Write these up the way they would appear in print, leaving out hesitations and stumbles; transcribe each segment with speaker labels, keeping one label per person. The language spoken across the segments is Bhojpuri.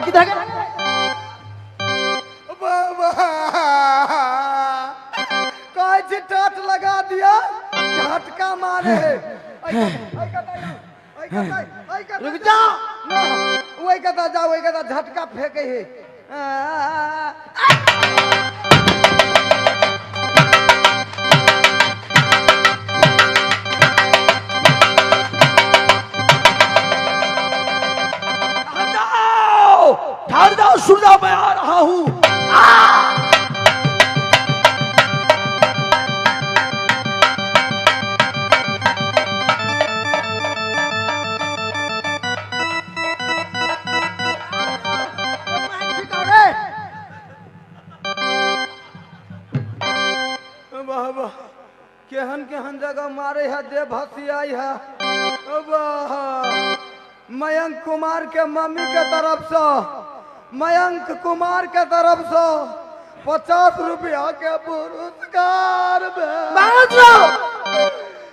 Speaker 1: किधर गए?
Speaker 2: कैसे टाट लगा दिया, झटका मारे।
Speaker 1: रुक जाओ।
Speaker 2: वही कहता जाओ, वही कहता झटका फेंके है।
Speaker 1: ठहर जाओ, सुन जाओ, मैं आ रहा हूं।
Speaker 2: केहन केहन जगह मारे है, दे भसी आई है। मयंक कुमार के मम्मी के तरफ से, मयंक कुमार के तरफ से 50 रुपया के पुरस्कार।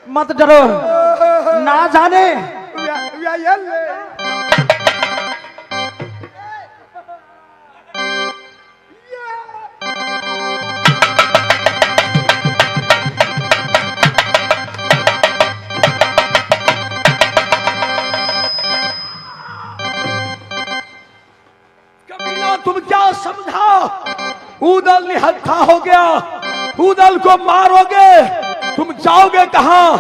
Speaker 1: मत डरो, ना जाने
Speaker 3: तुम क्या समझा? उदल निहत्था हो गया, उदल को मारोगे, तुम जाओगे कहां?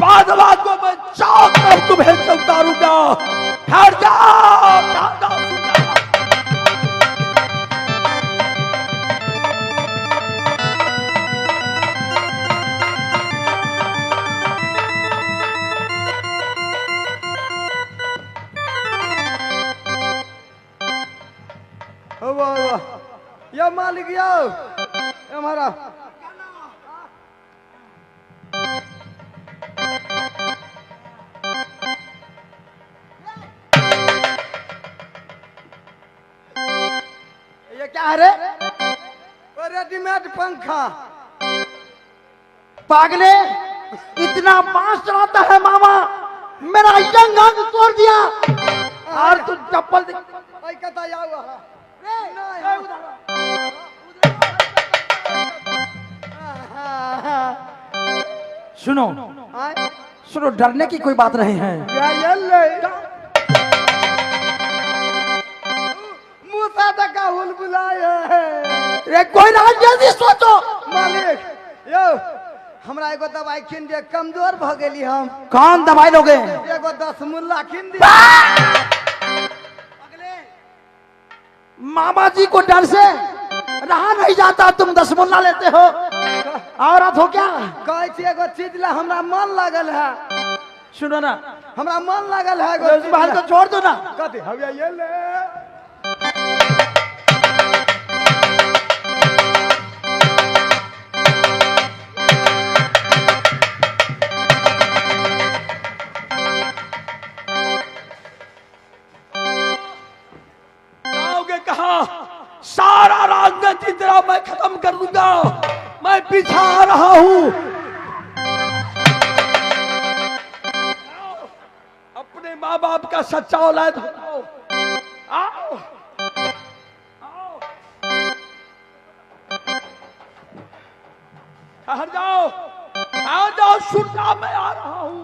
Speaker 3: बादला को मैं चौक कर तुम्हें से उतारूंगा। ठहर जाओ, ठहर जाओ,
Speaker 2: या मालिक या हमारा
Speaker 1: ये क्या है रे?
Speaker 2: रेडीमेड पंखा।
Speaker 1: पागले, इतना बांस चलाता है मामा, मेरा यंग अंग तोड़ दिया। और तू चप्पल
Speaker 2: कहता जाओ।
Speaker 1: सुनो सुनो, डरने की कोई बात नहीं है।
Speaker 2: मूसा तक हुल बुलाए।
Speaker 1: कोई ना, जल्दी सोचो।
Speaker 2: मालिक यो हमरा एगो दवाई किन दे, कमजोर भ गेली हम।
Speaker 1: कौन दवाई लोगे?
Speaker 2: एगो 10 मुल्ला किन दे।
Speaker 1: मामा जी को डर से रहा नहीं जाता, तुम 10 मुल्ला लेते हो। औरत हो क्या?
Speaker 2: कहे छी एगो चीज ला हमरा मन लागल है।
Speaker 1: सुनो ना,
Speaker 2: हमरा मन लागल है एगो
Speaker 1: उस बात को छोड़ दो ना।
Speaker 2: कथी हवे ये ले।
Speaker 3: सारा राजनीति तेरा मैं खत्म कर दूंगा। मैं पीछे आ रहा हूं। अपने माँ बाप का सच्चा औलाद हो। आओ आओ, ठहर जाओ, आ जाओ, सुनना, मैं आ रहा हूं।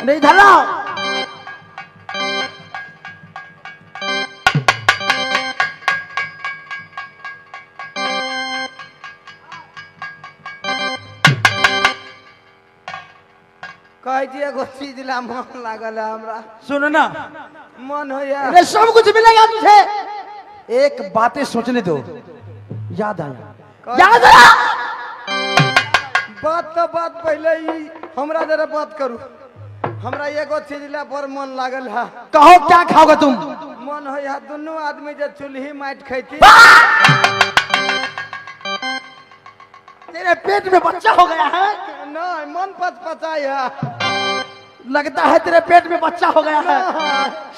Speaker 1: नहीं धरा।
Speaker 2: कहे छी एगो चीज ला मन लागल है हमरा।
Speaker 1: सुनो ना,
Speaker 2: मन हो या
Speaker 1: अरे सब कुछ मिलेगा तुझे। एक बातें सोचने दो, याद आया, याद आया।
Speaker 2: बात तो बात पहले ही हमरा जरा बात करू। हमरा एगो चीज ला पर मन लागल है।
Speaker 1: कहो क्या खाओगे तुम?
Speaker 2: मन हो या दोनों आदमी जो चूल्ही माइट खाती।
Speaker 1: तेरे पेट में बच्चा हो गया है?
Speaker 2: नहीं, मन पचपचाई है।
Speaker 1: लगता है तेरे पेट में बच्चा हो गया है।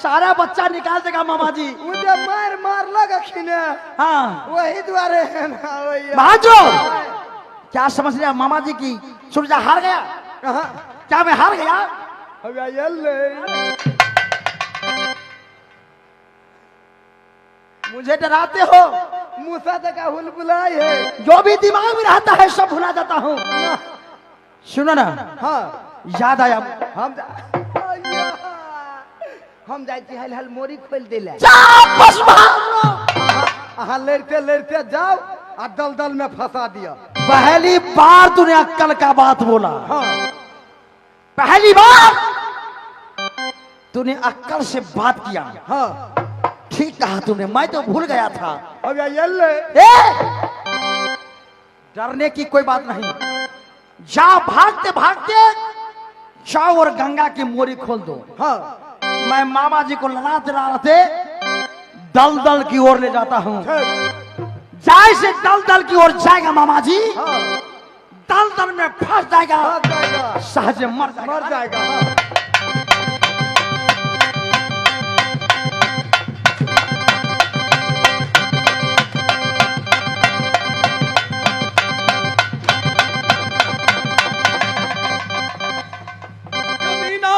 Speaker 1: सारा बच्चा निकाल देगा मामा जी।
Speaker 2: मुझे मार लगा खिने।
Speaker 1: हाँ
Speaker 2: वही द्वारे है ना भैया।
Speaker 1: महाजो क्या समझ लिया मामा जी की सूरजा हार गया?
Speaker 2: कहाँ
Speaker 1: क्या मैं हार गया?
Speaker 2: भैया ये ले
Speaker 1: मुझे डराते हो?
Speaker 2: मूसा तक हुल बुलाई है।
Speaker 1: जो भी दिमाग में रहता है सब भुला जाता हूँ। सुनो ना,
Speaker 2: हाँ
Speaker 1: याद आया
Speaker 2: हम जाती हल हल मोरी खोल दिले।
Speaker 1: बस भाग।
Speaker 2: हाँ लड़ते लड़ते जाओ और दलदल में फंसा दिया।
Speaker 1: पहली बार तूने अक्कल का बात बोला।
Speaker 2: हाँ
Speaker 1: पहली बार तूने अक्कल से बात किया।
Speaker 2: हाँ
Speaker 1: ठीक कहा तूने, मैं तो भूल गया था।
Speaker 2: अब ये ले
Speaker 1: डरने की कोई बात नहीं। जा भागते भागते जाओ और गंगा की मोरी खोल दो।
Speaker 2: हाँ
Speaker 1: मैं मामा जी को लड़ाते लड़ाते दलदल की ओर ले जाता हूँ। जाए से दलदल की ओर जाएगा मामा जी,
Speaker 2: हाँ
Speaker 1: दलदल में फंस जाएगा,
Speaker 2: फंस जाएगा,
Speaker 1: सहज मर जाएगा।
Speaker 2: मर जाएगा। हाँ।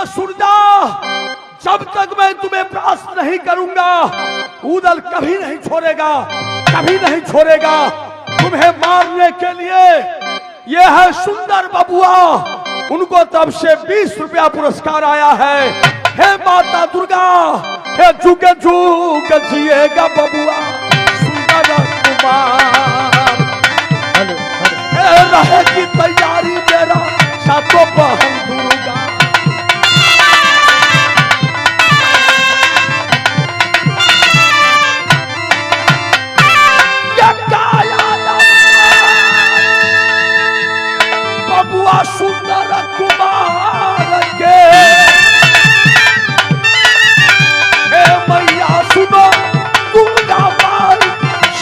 Speaker 3: सूरजा, जब तक मैं तुम्हें प्राप्त नहीं करूंगा उदल कभी नहीं छोड़ेगा, कभी नहीं छोड़ेगा। तुम्हें मारने के लिए यह है सुंदर बबुआ, उनको तब से 20 रुपया पुरस्कार आया है। हे माता दुर्गा, हे जुग जुग जिएगा बबुआ सुंदर कुमार। रहेगी तैयारी मेरा सातों बहन दुर्गा। बबुआ सुंदर कुमार के हे मैया सुनो दुर्गा मार,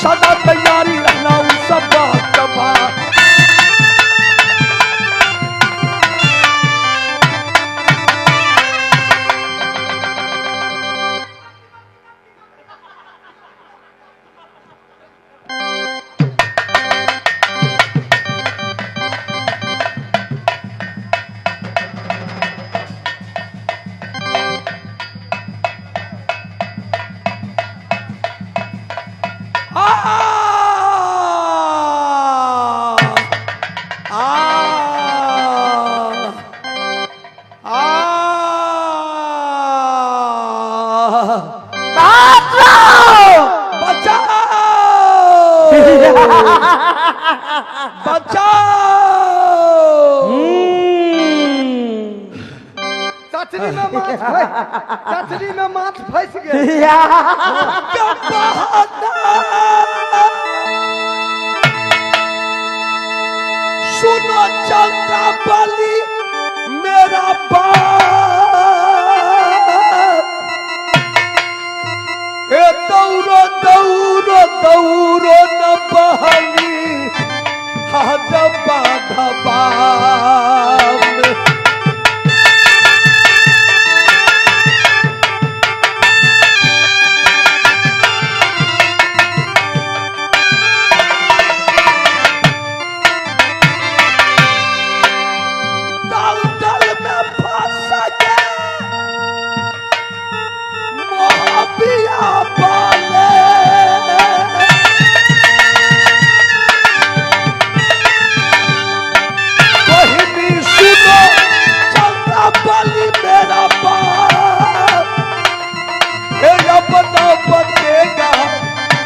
Speaker 3: सदा तैयारी रहना उन सब बात।
Speaker 2: चचरी में माछ फंस गए।
Speaker 3: सुनो चंद्रा बलि मेरा बाप, हे दौड़ो दौड़ो दौड़ो न बहनी हजबा धबा।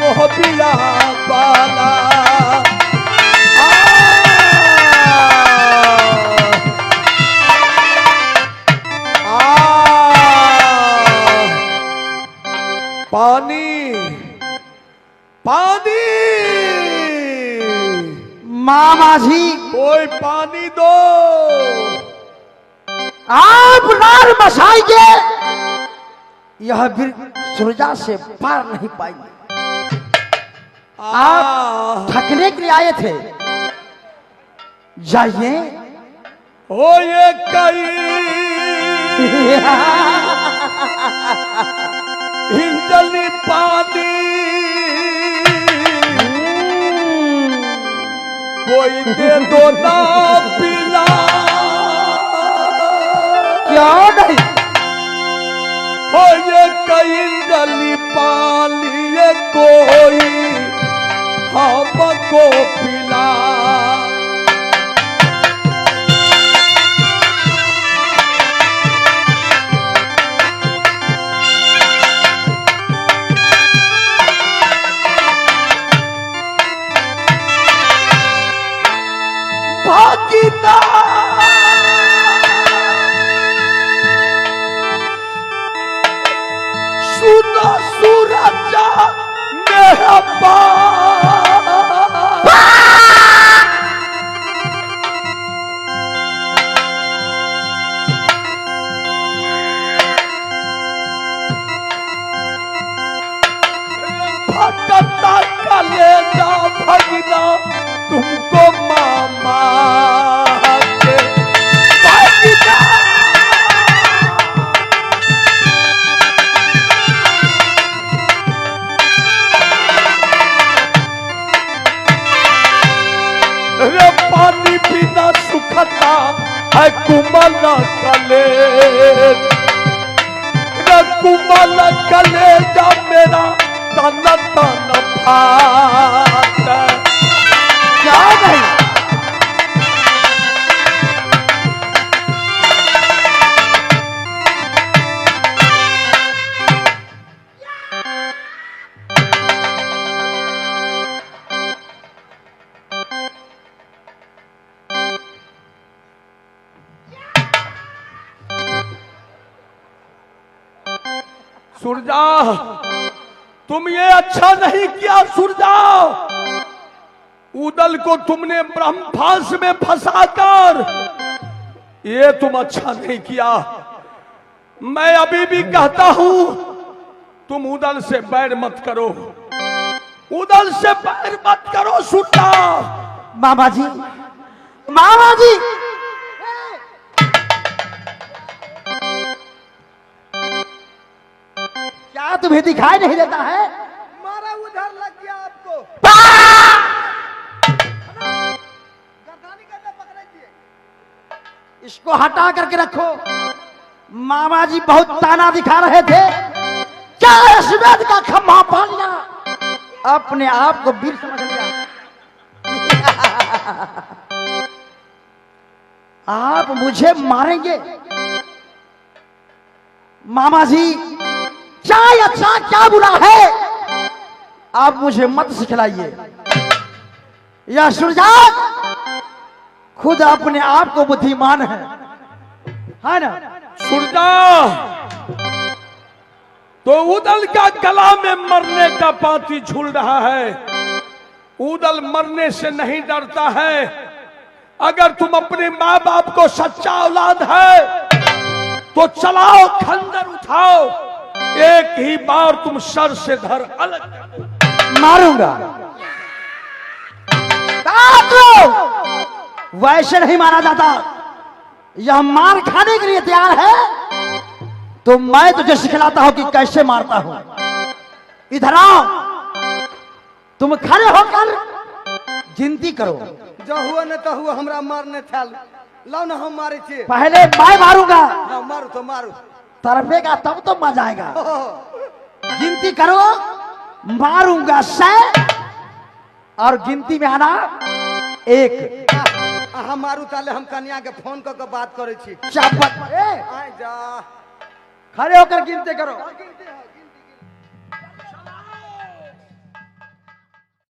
Speaker 3: मोहबिया बाला पानी पानी,
Speaker 1: मामा जी
Speaker 3: कोई पानी दो।
Speaker 1: आप नार मसाइए, यह सूरजा से पार नहीं पाएंगे। आप थकने के लिए आए थे, जाइए।
Speaker 3: हो ये कई हिंदली पानी कोई दे दो ना पिला।
Speaker 1: क्या नहीं
Speaker 3: हो ये कई जली पानी ये कोई हमको पिला। सुना सूरजा मेरा भटकता कलेजा भगना तुमको मामा के भगना। रे पानी पीना सुखता है कुमल कले। रे कुमल कलेजा मेरा तन तन फाट।
Speaker 1: क्या नहीं
Speaker 3: सूरजा तुम ये अच्छा नहीं किया सूरजा। उदल को तुमने ब्रह्मफांस में फंसाकर ये तुम अच्छा नहीं किया। मैं अभी भी कहता हूं तुम उदल से बैर मत करो। उदल से बैर मत करो सूरजा।
Speaker 1: मामा जी, मामा जी, क्या तुम्हें दिखाई नहीं देता है?
Speaker 2: मारा उधर लग गया आपको। गर्दानी करने पकड़े।
Speaker 1: इसको हटा करके रखो। मामा जी बहुत ताना दिखा रहे थे। क्या अश्वमेध का खम्भा पा लिया, अपने आप को वीर समझ लिया। आप मुझे मारेंगे? मामा जी, क्या अच्छा क्या बुरा है, आप मुझे मत सिखलाइए। यह सुरजात खुद अपने आप को बुद्धिमान है ना?
Speaker 3: सूरजा तो उदल का गला में मरने का पाती झूल रहा है। उदल मरने से नहीं डरता है। अगर तुम अपने माँ बाप को सच्चा औलाद है तो चलाओ, खंजर उठाओ, एक ही बार तुम सर से धर अलग
Speaker 1: मारूंगा। वैसे नहीं मारा जाता। यह मार खाने के लिए तैयार है तो मैं तुझे सिखलाता हूं कि कैसे मारता हूं। इधर आओ, तुम खड़े होकर गिनती करो।
Speaker 2: जो हुआ न तो हुआ, हमरा मारने था। लाओ ना हम मारे छे।
Speaker 1: पहले मैं मारूंगा,
Speaker 2: ना मारू तो मारू।
Speaker 1: तरफेगा तब तो मजा आएगा। गिनती करो, मारूंगा 100 और गिनती में आना 1।
Speaker 2: अहाँ मारू ताले हम कन्या के फोन करके बात करे छी।
Speaker 1: चापट
Speaker 2: आए जा।
Speaker 1: खड़े होकर गिनती करो।
Speaker 2: गिनती है।